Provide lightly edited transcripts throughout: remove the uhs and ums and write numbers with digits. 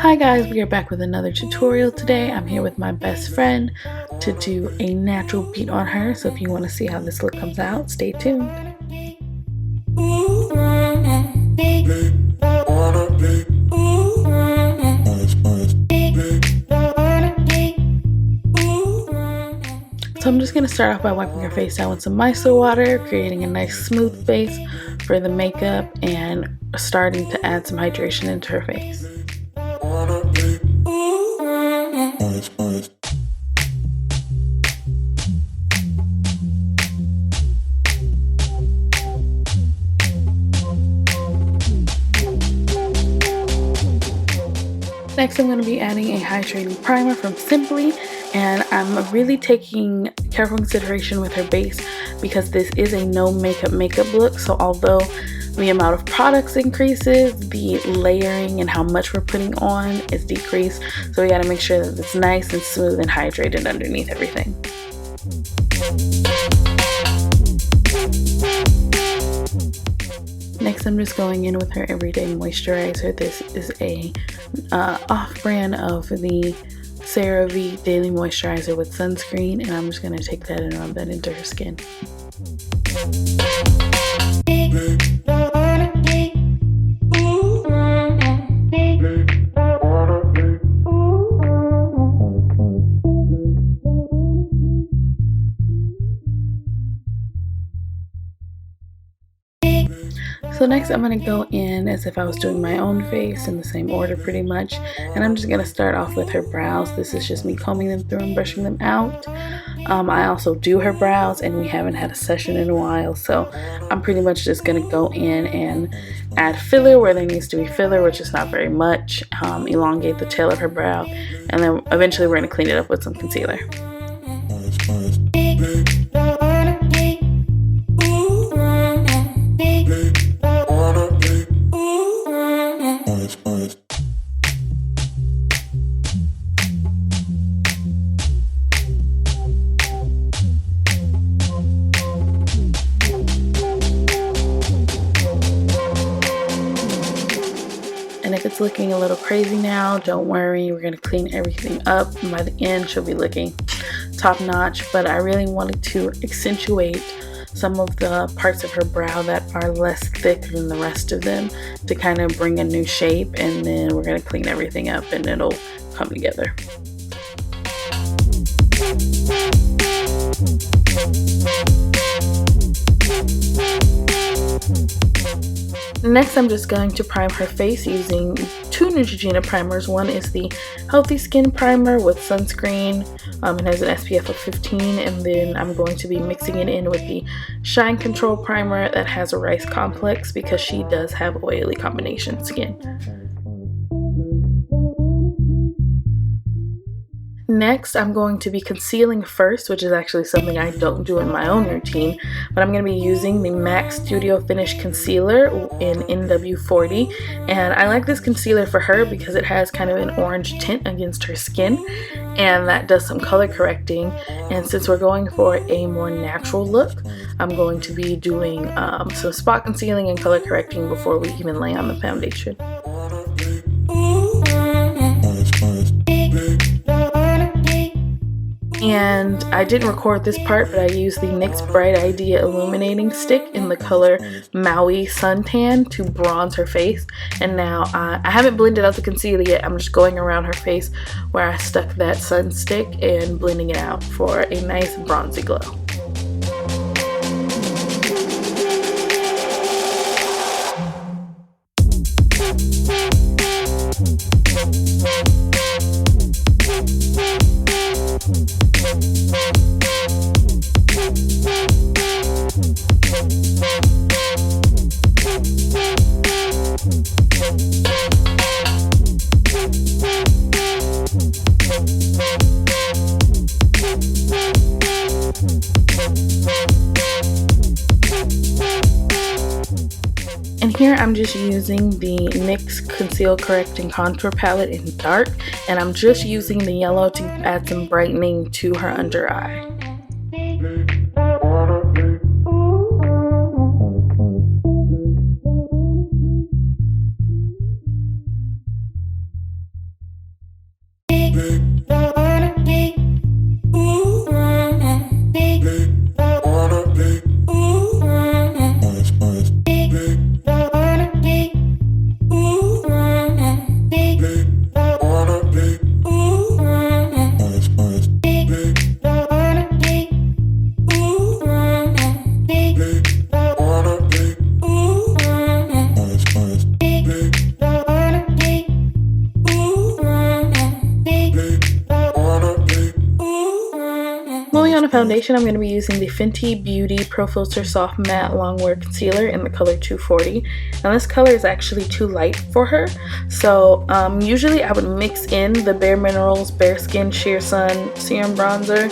Hi guys, we are back with another tutorial today. I'm here with my best friend to do a natural beat on her. So if you want to see how this look comes out, stay tuned. So I'm just going to start off by wiping her face down with some micellar water, creating a nice smooth base for the makeup and starting to add some hydration into her face. Next, I'm going to be adding a hydrating primer from Simply, and I'm really taking careful consideration with her base because this is a no makeup look. So although the amount of products increases, the layering and how much we're putting on is decreased. So we got to make sure that it's nice and smooth and hydrated underneath everything. Next, I'm just going in with her everyday moisturizer. This is a off-brand of the CeraVe Daily Moisturizer with Sunscreen, and I'm just going to take that and rub that into her skin. So next I'm going to go in as if I was doing my own face in the same order pretty much, and I'm just going to start off with her brows. This is just me combing them through and brushing them out. I also do her brows, and we haven't had a session in a while, so I'm pretty much just going to go in and add filler where there needs to be filler, which is not very much, elongate the tail of her brow, and then eventually we're going to clean it up with some concealer. And if it's looking a little crazy now, don't worry, we're going to clean everything up, and by the end she'll be looking top notch. But I really wanted to accentuate some of the parts of her brow that are less thick than the rest of them to kind of bring a new shape, and then we're going to clean everything up and it'll come together. Next, I'm just going to prime her face using two Neutrogena primers. One is the Healthy Skin Primer with sunscreen. It has an SPF of 15, and then I'm going to be mixing it in with the Shine Control Primer that has a rice complex because she does have oily combination skin. Next, I'm going to be concealing first, which is actually something I don't do in my own routine, but I'm going to be using the MAC Studio Finish Concealer in NW40, and I like this concealer for her because it has kind of an orange tint against her skin, and that does some color correcting. And since we're going for a more natural look, I'm going to be doing some spot concealing and color correcting before we even lay on the foundation. And I didn't record this part, but I used the NYX Bright Idea Illuminating Stick in the color Maui Suntan to bronze her face. And now I haven't blended out the concealer yet. I'm just going around her face where I stuck that sun stick and blending it out for a nice bronzy glow. And here I'm just using the NYX Conceal Correct and Contour Palette in dark, and I'm just using the yellow to add some brightening to her under eye. Foundation, I'm going to be using the Fenty Beauty Pro Filter Soft Matte Longwear Concealer in the color 240. Now this color is actually too light for her, so usually I would mix in the Bare Minerals Bare Skin Sheer Sun Serum Bronzer,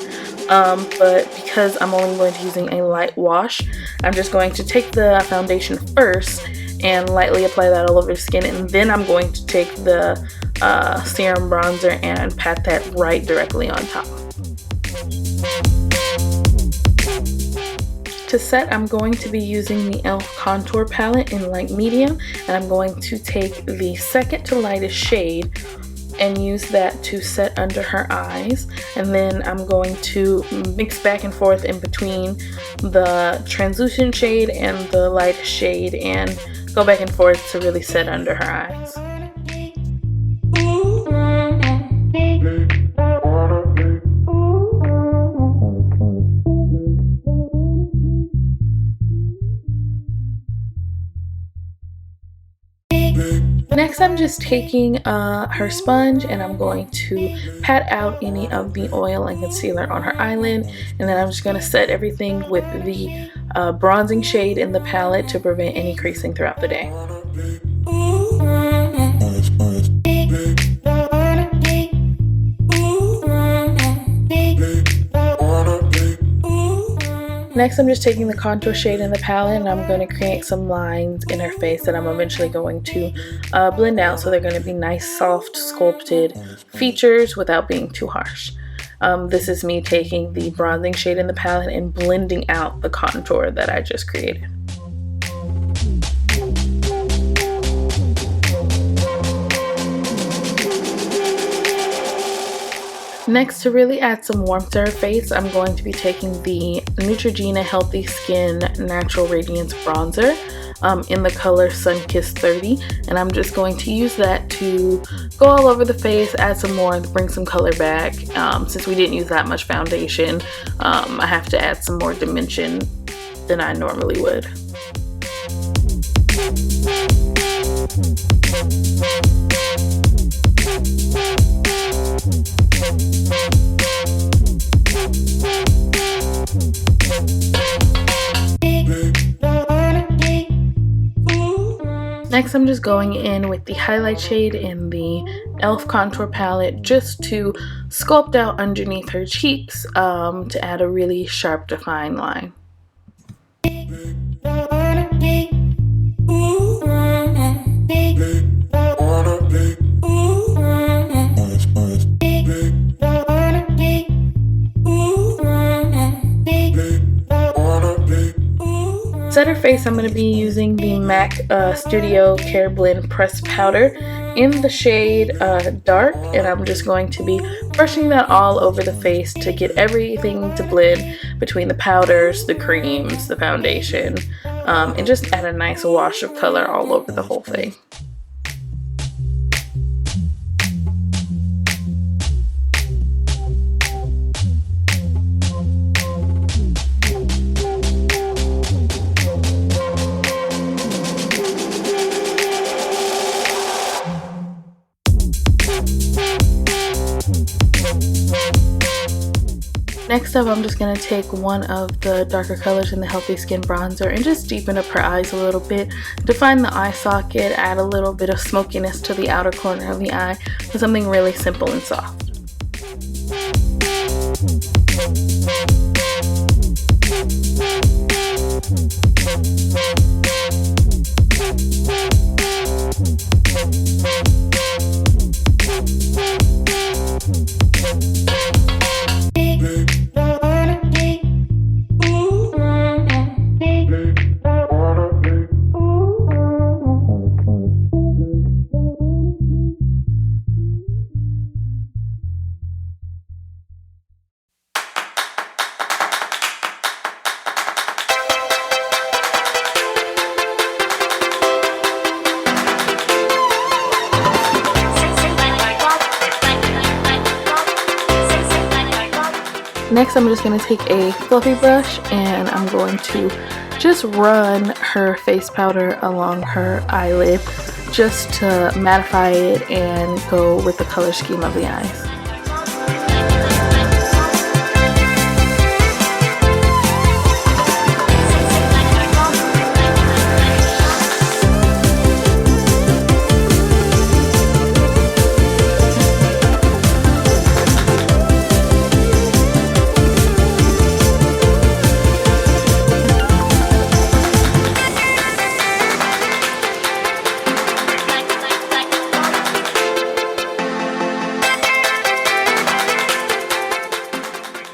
but because I'm only going to be using a light wash, I'm just going to take the foundation first and lightly apply that all over the skin, and then I'm going to take the serum bronzer and pat that right directly on top. To set, I'm going to be using the e.l.f. contour palette in light medium, and I'm going to take the second to lightest shade and use that to set under her eyes, and then I'm going to mix back and forth in between the translucent shade and the lightest shade and go back and forth to really set under her eyes. Next, I'm just taking her sponge and I'm going to pat out any of the oil and concealer on her eyelid, and then I'm just going to set everything with the bronzing shade in the palette to prevent any creasing throughout the day. Next, I'm just taking the contour shade in the palette and I'm going to create some lines in her face that I'm eventually going to blend out, so they're going to be nice, soft, sculpted features without being too harsh. This is me taking the bronzing shade in the palette and blending out the contour that I just created. Next, to really add some warmth to her face, I'm going to be taking the Neutrogena Healthy Skin Natural Radiance Bronzer in the color Sunkissed 30, and I'm just going to use that to go all over the face, add some warmth, bring some color back. Since we didn't use that much foundation, I have to add some more dimension than I normally would. Next, I'm just going in with the highlight shade in the e.l.f. contour palette just to sculpt out underneath her cheeks to add a really sharp, defined line. Set her face, I'm going to be using the MAC Studio Care Blend Pressed Powder in the shade Dark, and I'm just going to be brushing that all over the face to get everything to blend between the powders, the creams, the foundation, and just add a nice wash of color all over the whole thing. Next up, I'm just going to take one of the darker colors in the Healthy Skin Bronzer and just deepen up her eyes a little bit, define the eye socket, add a little bit of smokiness to the outer corner of the eye with something really simple and soft. Next, I'm just going to take a fluffy brush and I'm going to just run her face powder along her eyelid just to mattify it and go with the color scheme of the eyes.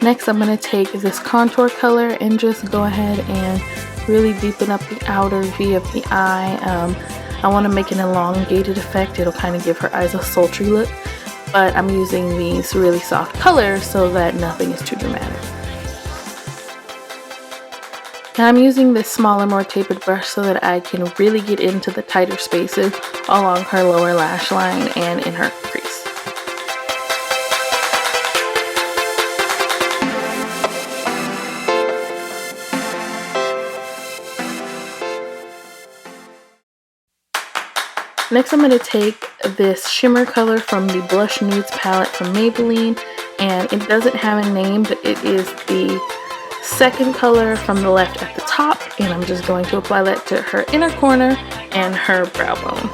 Next, I'm going to take this contour color and just go ahead and really deepen up the outer V of the eye. I want to make an elongated effect. It'll kind of give her eyes a sultry look, but I'm using these really soft colors so that nothing is too dramatic. Now I'm using this smaller, more tapered brush so that I can really get into the tighter spaces along her lower lash line and in her crease. Next, I'm going to take this shimmer color from the Blush Nudes palette from Maybelline, and it doesn't have a name, but it is the second color from the left at the top, and I'm just going to apply that to her inner corner and her brow bone.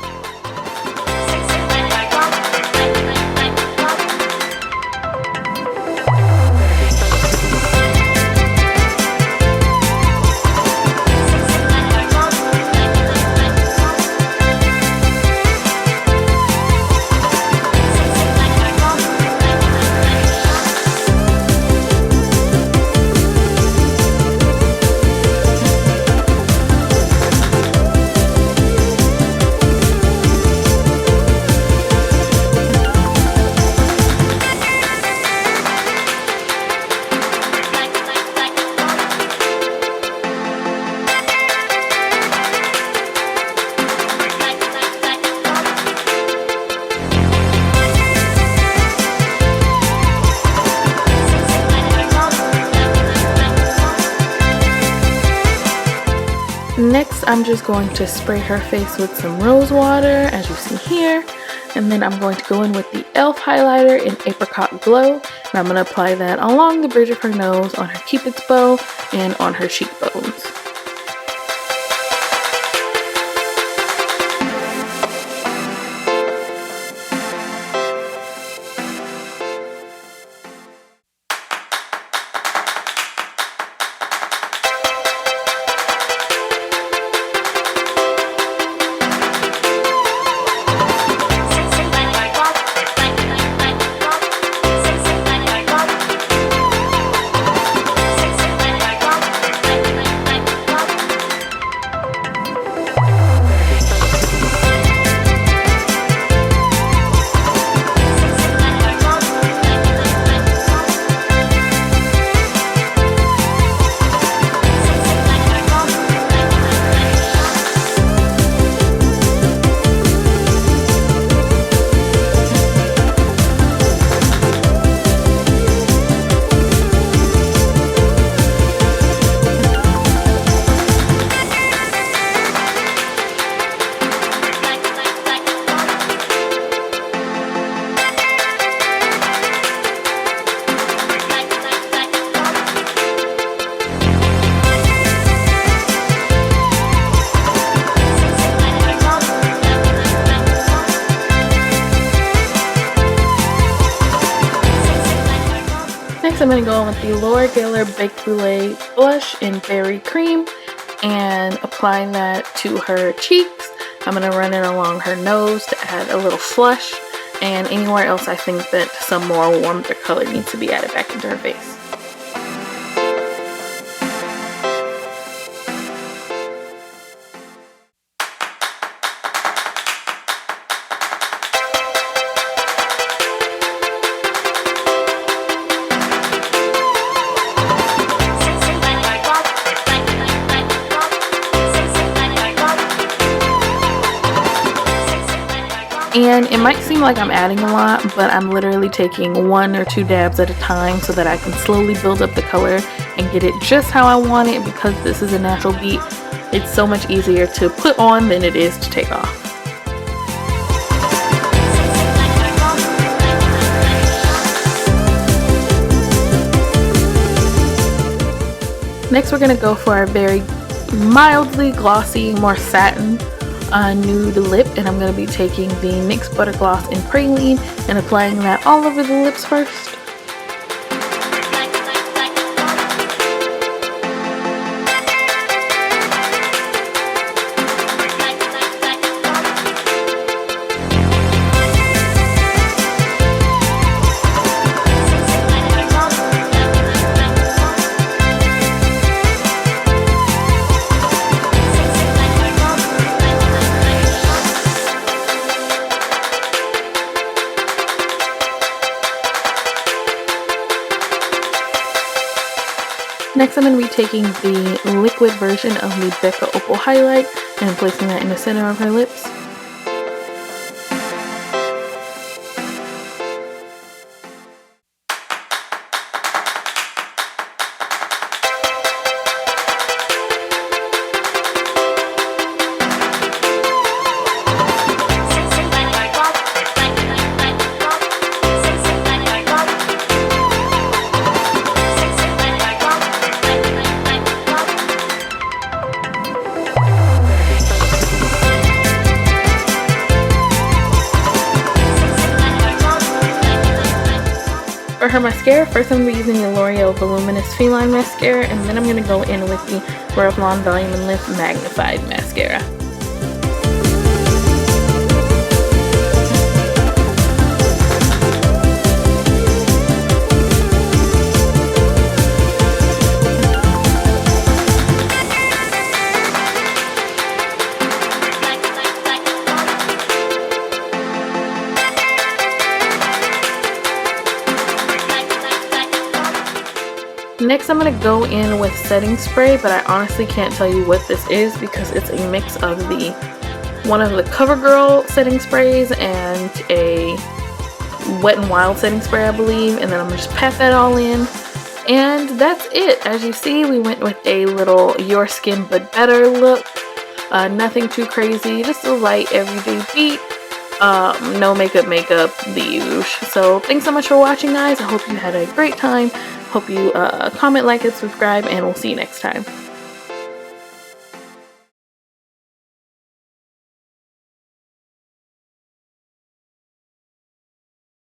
Next, I'm just going to spray her face with some rose water, as you see here, and then I'm going to go in with the e.l.f. highlighter in Apricot Glow, and I'm going to apply that along the bridge of her nose, on her cupid's bow, and on her cheekbones. Next, I'm going to go in with the Laura Geller Baked Brulee blush in Berry Cream and apply that to her cheeks. I'm going to run it along her nose to add a little flush, and anywhere else I think that some more warmth or color needs to be added back into her face. And it might seem like I'm adding a lot, but I'm literally taking 1 or 2 dabs at a time so that I can slowly build up the color and get it just how I want it. Because this is a natural beat, it's so much easier to put on than it is to take off. Next, we're going to go for our very mildly glossy, more satin nude lip, and I'm going to be taking the NYX Butter Gloss in Praline and applying that all over the lips first. Next, I'm going to be taking the liquid version of the Becca Opal Highlight and placing that in the center of her lips. For her mascara, first I'm going to be using the L'Oreal Voluminous Feline Mascara, and then I'm going to go in with the Revlon Volume and Lift Magnified Mascara. Next, I'm going to go in with setting spray, but I honestly can't tell you what this is because it's a mix of one of the CoverGirl setting sprays and a Wet n Wild setting spray, I believe, and then I'm going to just pat that all in. And that's it. As you see, we went with a little Your Skin But Better look. Nothing too crazy, just a light everyday beat. No makeup, the usual. So thanks so much for watching, guys. I hope you had a great time. Hope you comment, like, and subscribe, and we'll see you next time.